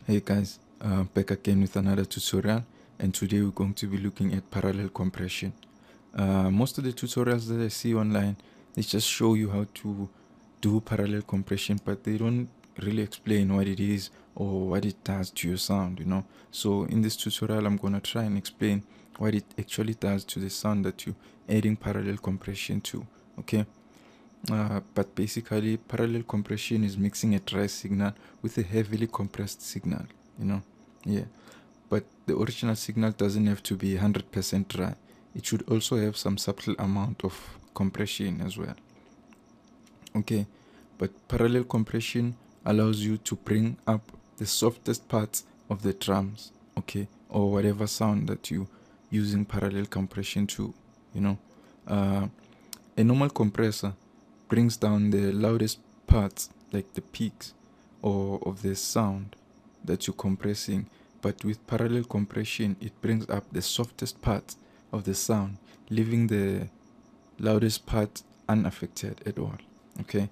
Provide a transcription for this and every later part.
Hey guys, back again with another tutorial, and today we're going to be looking at parallel compression. Most of the tutorials that I see online, they just show you how to do parallel compression, but they don't really explain what it is or what it does to your sound, So in this tutorial, I'm going to try and explain what it actually does to the sound that you're adding parallel compression to, okay? But basically, parallel compression is mixing a dry signal with a heavily compressed signal, yeah. But the original signal doesn't have to be 100% dry. It should also have some subtle amount of compression as well, okay. But parallel compression allows you to bring up the softest parts of the drums, okay, or whatever sound that you using parallel compression to, a normal compressor brings down the loudest parts, like the peaks or of the sound that you're compressing. But with parallel compression, it brings up the softest parts of the sound, leaving the loudest part unaffected at all. Okay,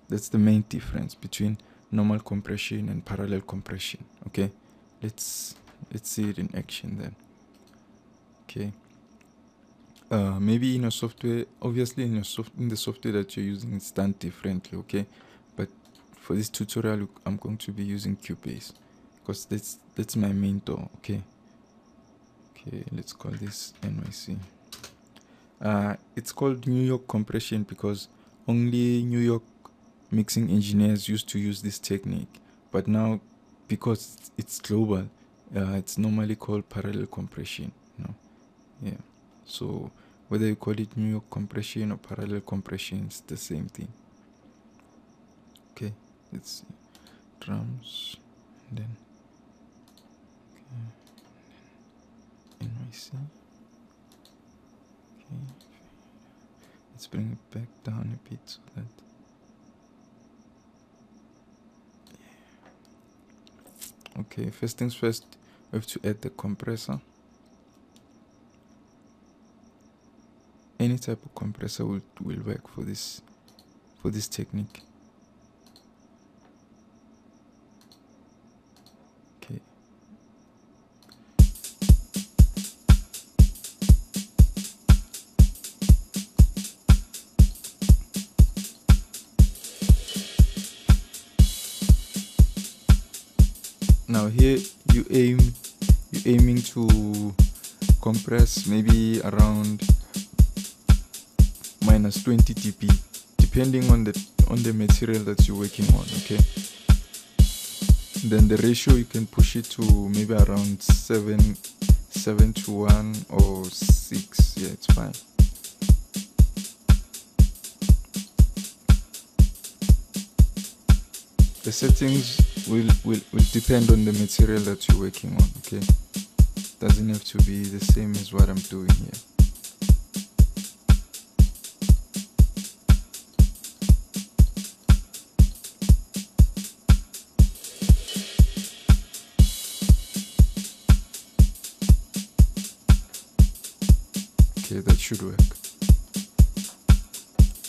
that's the main difference between normal compression and parallel compression. Okay, let's see it in action then. Okay. Maybe in your software, obviously in the software that you're using, it's done differently, okay? But for this tutorial, I'm going to be using Cubase because that's my main tool, okay? Okay, let's call this NYC. It's called New York compression because only New York mixing engineers used to use this technique. But now, because it's global, it's normally called parallel compression, Yeah. So whether you call it New York compression or parallel compression, it's the same thing. Okay, let's see. Drums, and then NYC. Okay, let's bring it back down a bit so that. Okay, first things first, we have to add the compressor. Any type of compressor will work for this technique. Okay. Now here you're aiming to compress maybe around minus 20 dB, depending on the material that you're working on, okay? Then the ratio, you can push it to maybe around 7 to 1 or 6. Yeah, it's fine. The settings will depend on the material that you're working on, okay? Doesn't have to be the same as what I'm doing here. Okay, that should work.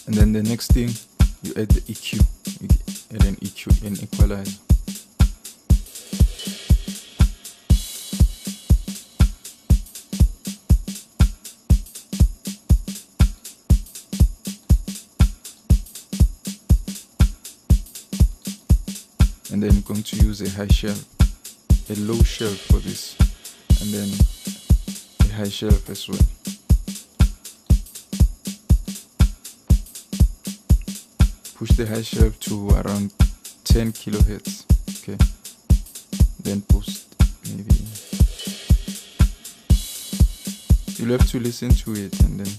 And then the next thing, you add the EQ. You add an EQ, an equalizer. And then you're going to use a high shelf, a low shelf for this, and then a high shelf as well. Push the high shelf to around 10 kilohertz, okay? Then post maybe. You'll have to listen to it and then,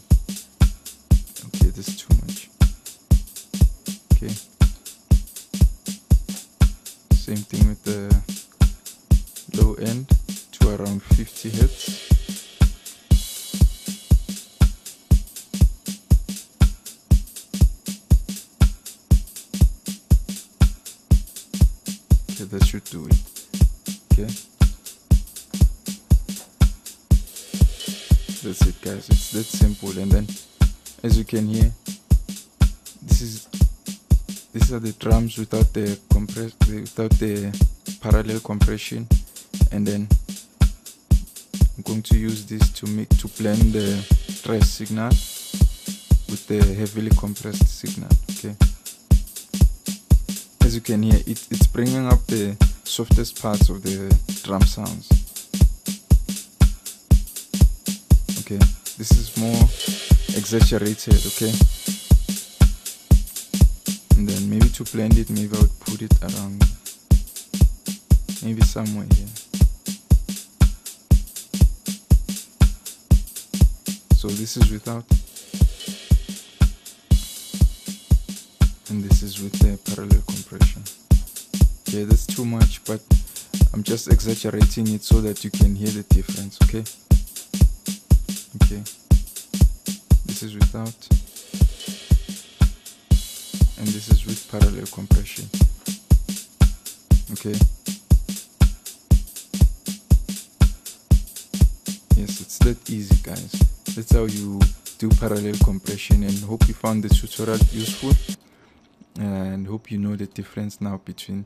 okay, this is too much, okay? Same thing with the low end to around 50 hertz. Okay, that should do it. Okay, that's it, guys. It's that simple. And then, as you can hear, these are the drums without the parallel compression, and then I'm going to use this to blend the rest signal with the heavily compressed signal. Okay, as you can hear, it's bringing up the softest parts of the drum sounds. Okay, this is more exaggerated. Okay, and then maybe to blend it, maybe I would put it around, maybe somewhere here. So this is without, and this is with the parallel compression. Okay, that's too much, but I'm just exaggerating it so that you can hear the difference. Okay, this is without, and this is with parallel compression. Okay, yes, it's that easy, guys. That's how you do parallel compression, and hope you found the tutorial useful, and hope you know the difference now between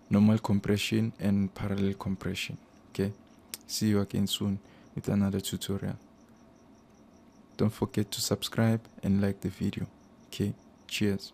normal compression and parallel compression. Okay, see you again soon with another tutorial. Don't forget to subscribe and like the video. Okay, cheers.